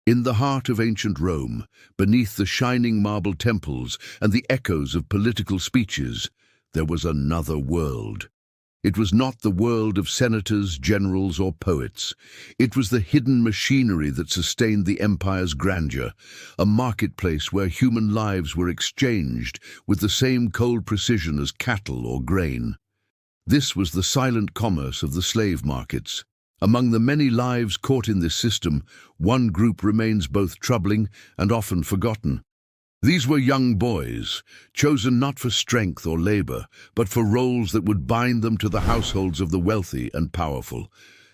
In the heart of ancient Rome, beneath the shining marble temples and the echoes of political speeches, there was another world. It was not the world of senators, generals, or poets. It was the hidden machinery that sustained the empire's grandeur, a marketplace where human lives were exchanged with the same cold precision as cattle or grain. This was the silent commerce of the slave markets. Among the many lives caught in this system, one group remains both troubling and often forgotten. These were young boys, chosen not for strength or labor, but for roles that would bind them to the households of the wealthy and powerful.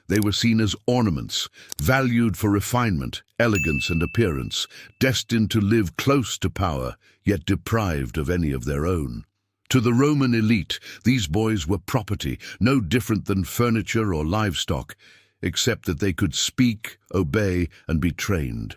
They were seen as ornaments, valued for refinement, elegance, and appearance, destined to live close to power, yet deprived of any of their own. To the Roman elite, these boys were property, no different than furniture or livestock, except that they could speak, obey, and be trained.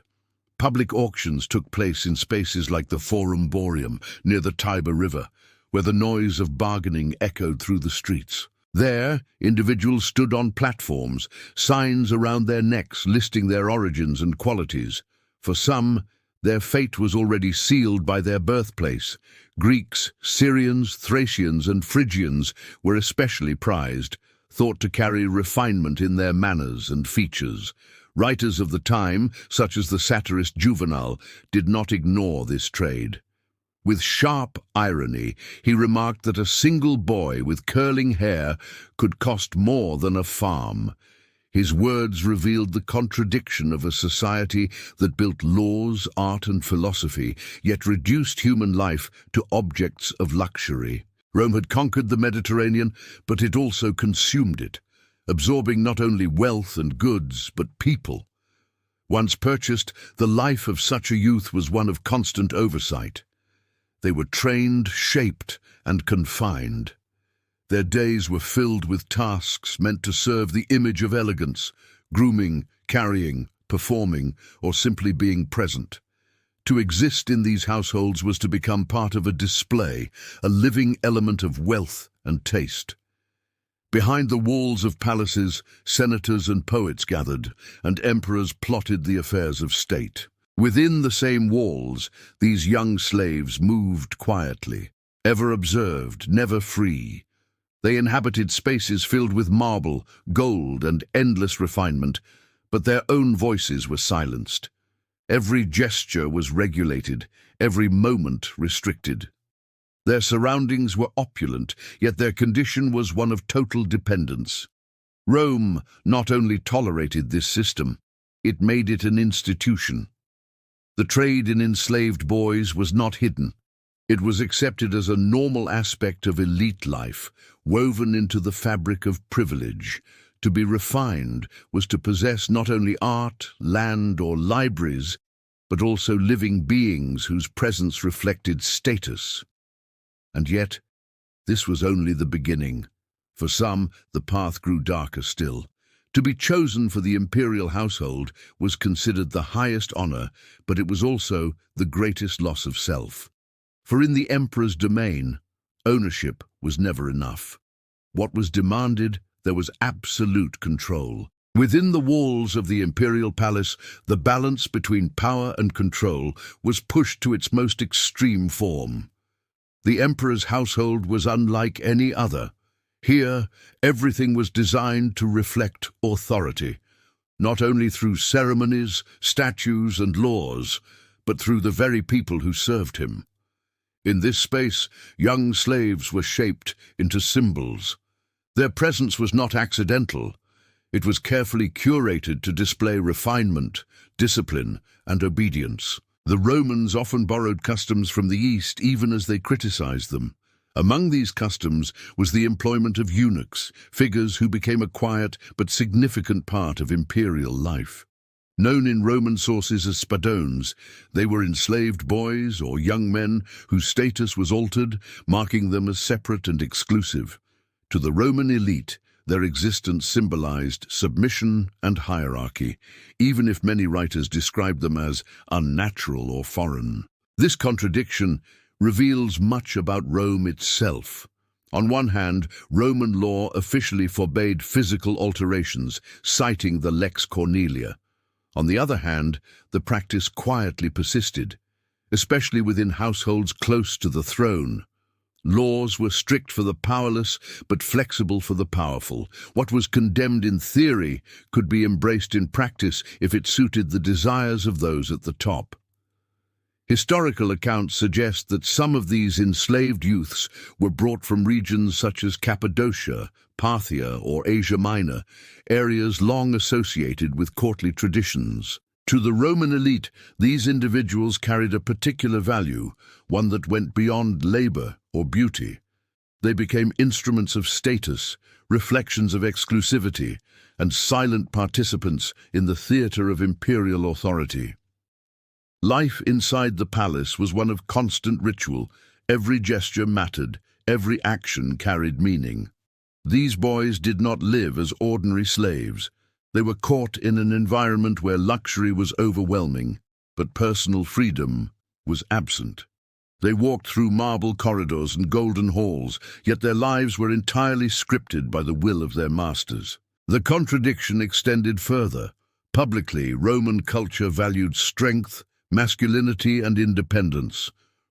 Public auctions took place in spaces like the Forum Boarium, near the Tiber River, where the noise of bargaining echoed through the streets. There, individuals stood on platforms, signs around their necks listing their origins and qualities. For some, their fate was already sealed by their birthplace. Greeks, Syrians, Thracians, and Phrygians were especially prized, thought to carry refinement in their manners and features. Writers of the time, such as the satirist Juvenal, did not ignore this trade. With sharp irony, he remarked that a single boy with curling hair could cost more than a farm. His words revealed the contradiction of a society that built laws, art, and philosophy, yet reduced human life to objects of luxury. Rome had conquered the Mediterranean, but it also consumed it, absorbing not only wealth and goods, but people. Once purchased, the life of such a youth was one of constant oversight. They were trained, shaped, and confined. Their days were filled with tasks meant to serve the image of elegance, grooming, carrying, performing, or simply being present. To exist in these households was to become part of a display, a living element of wealth and taste. Behind the walls of palaces, senators and poets gathered, and emperors plotted the affairs of state. Within the same walls, these young slaves moved quietly, ever observed, never free. They inhabited spaces filled with marble, gold, and endless refinement, but their own voices were silenced. Every gesture was regulated, every moment restricted. Their surroundings were opulent, yet their condition was one of total dependence. Rome not only tolerated this system, it made it an institution. The trade in enslaved boys was not hidden. It was accepted as a normal aspect of elite life, woven into the fabric of privilege. To be refined was to possess not only art, land, or libraries, but also living beings whose presence reflected status. And yet, this was only the beginning. For some, the path grew darker still. To be chosen for the imperial household was considered the highest honor, but it was also the greatest loss of self. For in the emperor's domain, ownership was never enough. What was demanded, there was absolute control. Within the walls of the imperial palace, the balance between power and control was pushed to its most extreme form. The emperor's household was unlike any other. Here, everything was designed to reflect authority, not only through ceremonies, statues, and laws, but through the very people who served him. In this space, young slaves were shaped into symbols. Their presence was not accidental. It was carefully curated to display refinement, discipline, and obedience. The Romans often borrowed customs from the East even as they criticized them. Among these customs was the employment of eunuchs, figures who became a quiet but significant part of imperial life. Known in Roman sources as spadones, they were enslaved boys or young men whose status was altered, marking them as separate and exclusive. To the Roman elite, their existence symbolized submission and hierarchy, even if many writers described them as unnatural or foreign. This contradiction reveals much about Rome itself. On one hand, Roman law officially forbade physical alterations, citing the Lex Cornelia. On the other hand, the practice quietly persisted, especially within households close to the throne. Laws were strict for the powerless, but flexible for the powerful. What was condemned in theory could be embraced in practice if it suited the desires of those at the top. Historical accounts suggest that some of these enslaved youths were brought from regions such as Cappadocia, Parthia, or Asia Minor, areas long associated with courtly traditions. To the Roman elite, these individuals carried a particular value, one that went beyond labor or beauty. They became instruments of status, reflections of exclusivity, and silent participants in the theater of imperial authority. Life inside the palace was one of constant ritual. Every gesture mattered, every action carried meaning. These boys did not live as ordinary slaves. They were caught in an environment where luxury was overwhelming, but personal freedom was absent. They walked through marble corridors and golden halls, yet their lives were entirely scripted by the will of their masters. The contradiction extended further. Publicly, Roman culture valued strength, masculinity, and independence.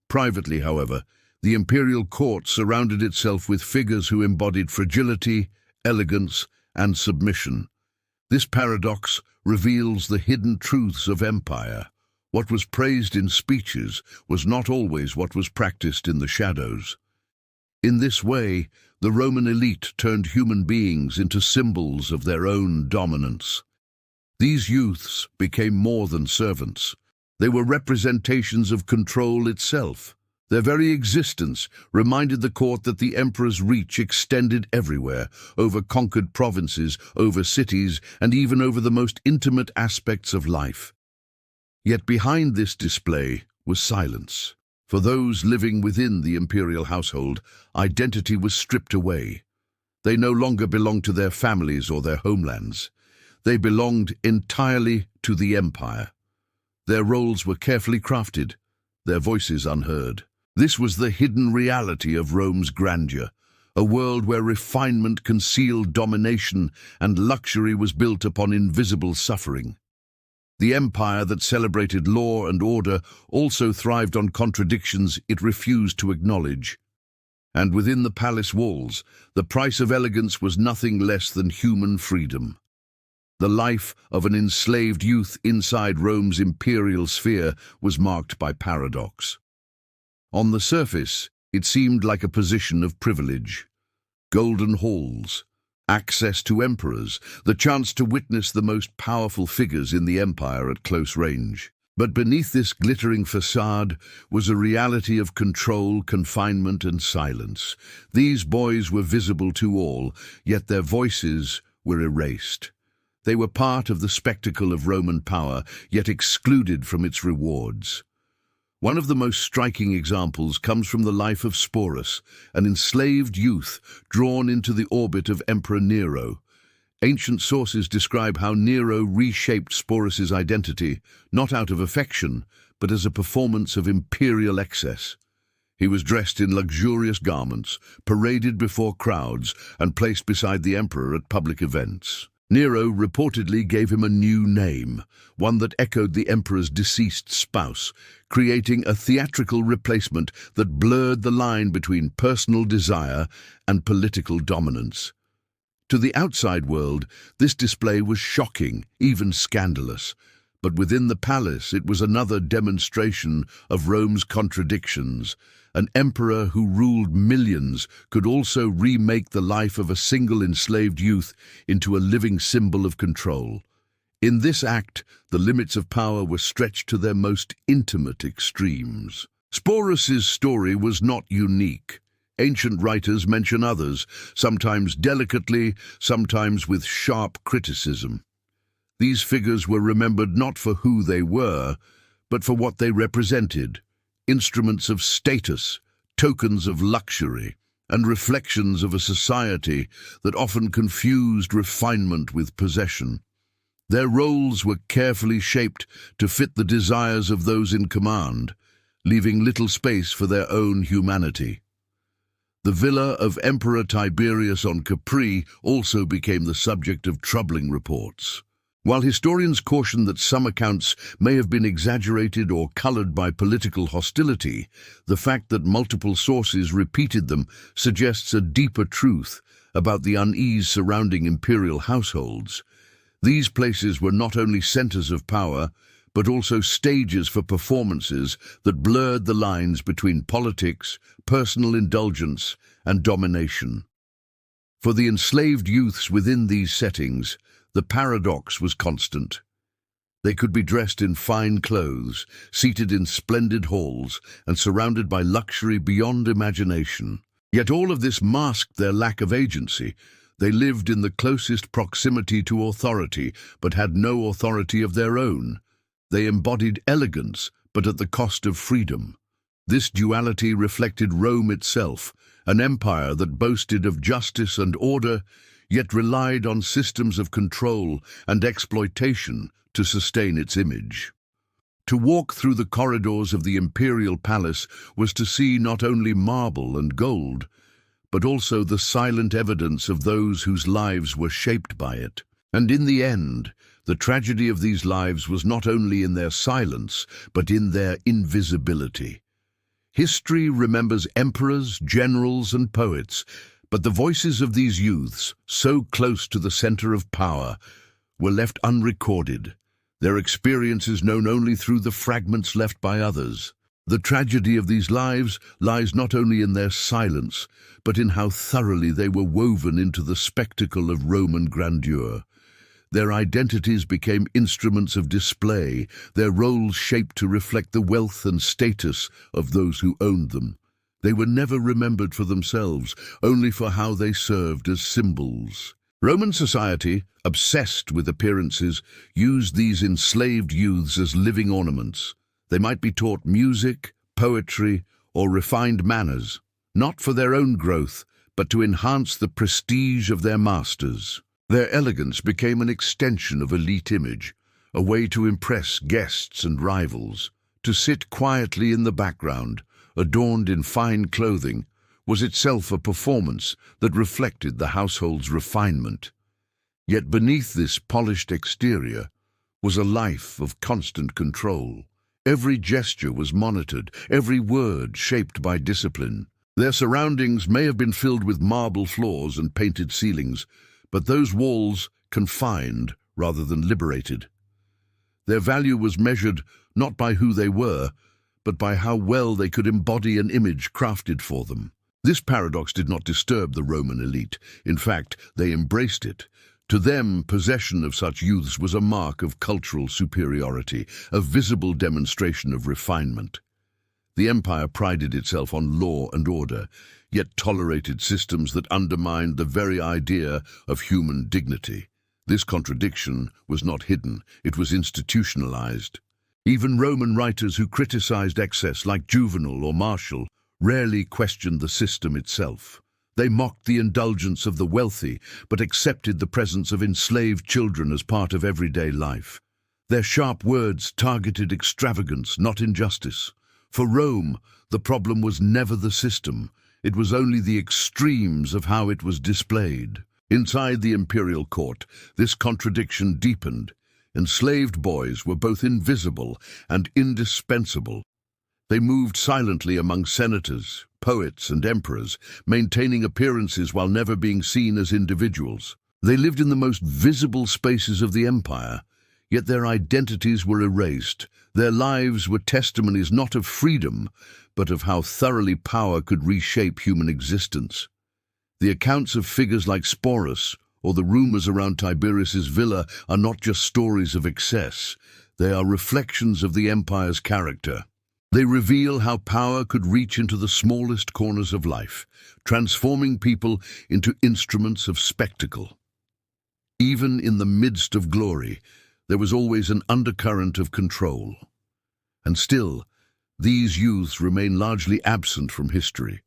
Privately, however, the imperial court surrounded itself with figures who embodied fragility, elegance, and submission. This paradox reveals the hidden truths of empire. What was praised in speeches was not always what was practiced in the shadows. In this way, the Roman elite turned human beings into symbols of their own dominance. These youths became more than servants. They were representations of control itself. Their very existence reminded the court that the emperor's reach extended everywhere, over conquered provinces, over cities, and even over the most intimate aspects of life. Yet behind this display was silence. For those living within the imperial household, identity was stripped away. They no longer belonged to their families or their homelands. They belonged entirely to the empire. Their roles were carefully crafted, their voices unheard. This was the hidden reality of Rome's grandeur, a world where refinement concealed domination and luxury was built upon invisible suffering. The empire that celebrated law and order also thrived on contradictions it refused to acknowledge. And within the palace walls, the price of elegance was nothing less than human freedom. The life of an enslaved youth inside Rome's imperial sphere was marked by paradox. On the surface, it seemed like a position of privilege. Golden halls, access to emperors, the chance to witness the most powerful figures in the empire at close range. But beneath this glittering facade was a reality of control, confinement, and silence. These boys were visible to all, yet their voices were erased. They were part of the spectacle of Roman power, yet excluded from its rewards. One of the most striking examples comes from the life of Sporus, an enslaved youth drawn into the orbit of Emperor Nero. Ancient sources describe how Nero reshaped Sporus's identity, not out of affection, but as a performance of imperial excess. He was dressed in luxurious garments, paraded before crowds, and placed beside the emperor at public events. Nero reportedly gave him a new name, one that echoed the emperor's deceased spouse, creating a theatrical replacement that blurred the line between personal desire and political dominance. To the outside world, this display was shocking, even scandalous, but within the palace it was another demonstration of Rome's contradictions. An emperor who ruled millions could also remake the life of a single enslaved youth into a living symbol of control. In this act, the limits of power were stretched to their most intimate extremes. Sporus's story was not unique. Ancient writers mention others, sometimes delicately, sometimes with sharp criticism. These figures were remembered not for who they were, but for what they represented. Instruments of status, tokens of luxury, and reflections of a society that often confused refinement with possession. Their roles were carefully shaped to fit the desires of those in command, leaving little space for their own humanity. The villa of Emperor Tiberius on Capri also became the subject of troubling reports. While historians caution that some accounts may have been exaggerated or colored by political hostility, the fact that multiple sources repeated them suggests a deeper truth about the unease surrounding imperial households. These places were not only centers of power, but also stages for performances that blurred the lines between politics, personal indulgence, and domination. For the enslaved youths within these settings, the paradox was constant. They could be dressed in fine clothes, seated in splendid halls, and surrounded by luxury beyond imagination. Yet all of this masked their lack of agency. They lived in the closest proximity to authority, but had no authority of their own. They embodied elegance, but at the cost of freedom. This duality reflected Rome itself, an empire that boasted of justice and order, yet relied on systems of control and exploitation to sustain its image. To walk through the corridors of the imperial palace was to see not only marble and gold, but also the silent evidence of those whose lives were shaped by it. And in the end, the tragedy of these lives was not only in their silence, but in their invisibility. History remembers emperors, generals, and poets, but the voices of these youths, so close to the center of power, were left unrecorded, their experiences known only through the fragments left by others. The tragedy of these lives lies not only in their silence, but in how thoroughly they were woven into the spectacle of Roman grandeur. Their identities became instruments of display, their roles shaped to reflect the wealth and status of those who owned them. They were never remembered for themselves, only for how they served as symbols. Roman society, obsessed with appearances, used these enslaved youths as living ornaments. They might be taught music, poetry, or refined manners, not for their own growth, but to enhance the prestige of their masters. Their elegance became an extension of elite image, a way to impress guests and rivals. To sit quietly in the background, adorned in fine clothing, was itself a performance that reflected the household's refinement. Yet beneath this polished exterior was a life of constant control. Every gesture was monitored, every word shaped by discipline. Their surroundings may have been filled with marble floors and painted ceilings, but those walls confined rather than liberated. Their value was measured not by who they were, but by how well they could embody an image crafted for them. This paradox did not disturb the Roman elite. In fact, they embraced it. To them, possession of such youths was a mark of cultural superiority, a visible demonstration of refinement. The empire prided itself on law and order, yet tolerated systems that undermined the very idea of human dignity. This contradiction was not hidden, it was institutionalized. Even Roman writers who criticized excess, like Juvenal or Martial, rarely questioned the system itself. They mocked the indulgence of the wealthy, but accepted the presence of enslaved children as part of everyday life. Their sharp words targeted extravagance, not injustice. For Rome, the problem was never the system. It was only the extremes of how it was displayed. Inside the imperial court, this contradiction deepened. Enslaved boys were both invisible and indispensable. They moved silently among senators, poets, and emperors, maintaining appearances while never being seen as individuals. They lived in the most visible spaces of the empire, yet their identities were erased. Their lives were testimonies not of freedom, but of how thoroughly power could reshape human existence. The accounts of figures like Sporus or the rumors around Tiberius's villa are not just stories of excess. They are reflections of the empire's character. They reveal how power could reach into the smallest corners of life, transforming people into instruments of spectacle. Even in the midst of glory, there was always an undercurrent of control. And still, these youths remain largely absent from history.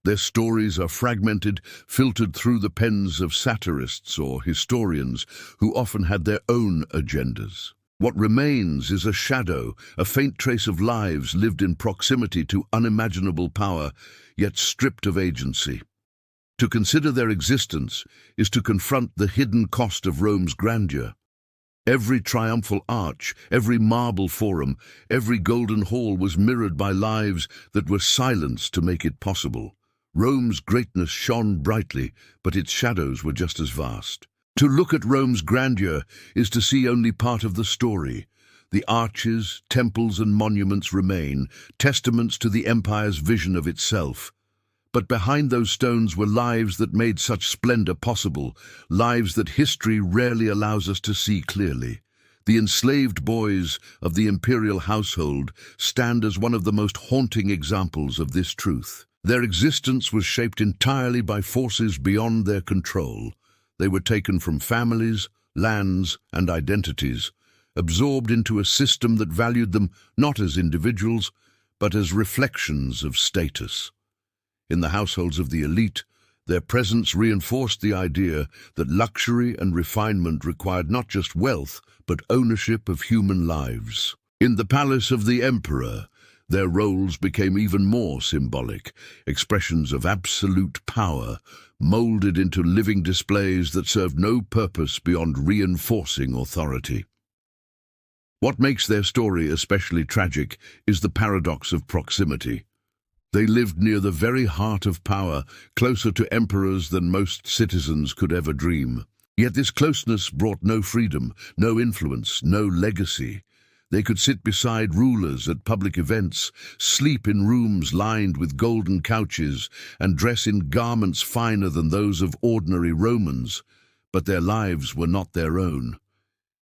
Their stories are fragmented, filtered through the pens of satirists or historians who often had their own agendas. What remains is a shadow, a faint trace of lives lived in proximity to unimaginable power, yet stripped of agency. To consider their existence is to confront the hidden cost of Rome's grandeur. Every triumphal arch, every marble forum, every golden hall was mirrored by lives that were silenced to make it possible. Rome's greatness shone brightly, but its shadows were just as vast. To look at Rome's grandeur is to see only part of the story. The arches, temples, and monuments remain, testaments to the empire's vision of itself. But behind those stones were lives that made such splendor possible, lives that history rarely allows us to see clearly. The enslaved boys of the imperial household stand as one of the most haunting examples of this truth. Their existence was shaped entirely by forces beyond their control. They were taken from families, lands, and identities, absorbed into a system that valued them not as individuals, but as reflections of status. In the households of the elite, their presence reinforced the idea that luxury and refinement required not just wealth, but ownership of human lives. In the palace of the emperor, their roles became even more symbolic, expressions of absolute power, molded into living displays that served no purpose beyond reinforcing authority. What makes their story especially tragic is the paradox of proximity. They lived near the very heart of power, closer to emperors than most citizens could ever dream. Yet this closeness brought no freedom, no influence, no legacy. They could sit beside rulers at public events, sleep in rooms lined with golden couches, and dress in garments finer than those of ordinary Romans. But their lives were not their own.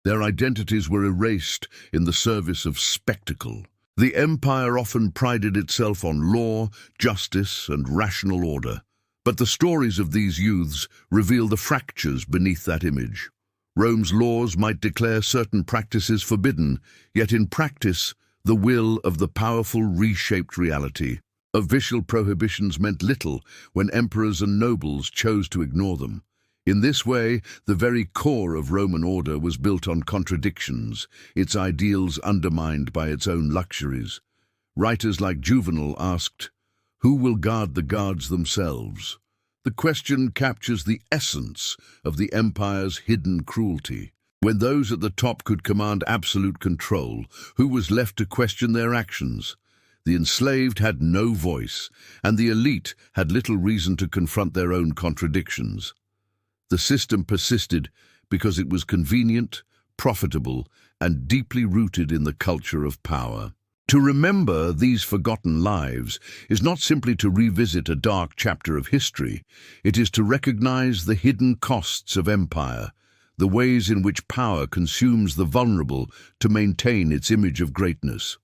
Their identities were erased in the service of spectacle. The empire often prided itself on law, justice, and rational order. But the stories of these youths reveal the fractures beneath that image. Rome's laws might declare certain practices forbidden, yet in practice, the will of the powerful reshaped reality. Official prohibitions meant little when emperors and nobles chose to ignore them. In this way, the very core of Roman order was built on contradictions, its ideals undermined by its own luxuries. Writers like Juvenal asked, "Who will guard the guards themselves?" The question captures the essence of the empire's hidden cruelty. When those at the top could command absolute control, who was left to question their actions? The enslaved had no voice, and the elite had little reason to confront their own contradictions. The system persisted because it was convenient, profitable, and deeply rooted in the culture of power. To remember these forgotten lives is not simply to revisit a dark chapter of history, it is to recognize the hidden costs of empire, the ways in which power consumes the vulnerable to maintain its image of greatness.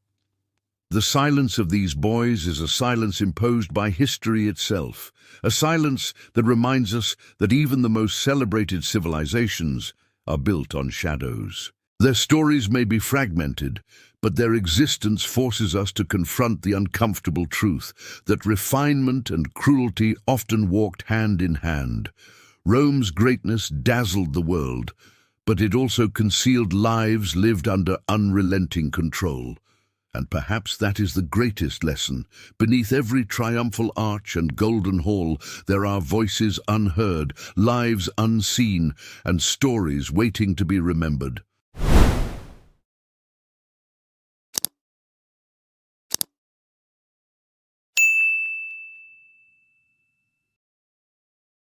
The silence of these boys is a silence imposed by history itself, a silence that reminds us that even the most celebrated civilizations are built on shadows. Their stories may be fragmented, but their existence forces us to confront the uncomfortable truth that refinement and cruelty often walked hand in hand. Rome's greatness dazzled the world, but it also concealed lives lived under unrelenting control. And perhaps that is the greatest lesson. Beneath every triumphal arch and golden hall, there are voices unheard, lives unseen, and stories waiting to be remembered.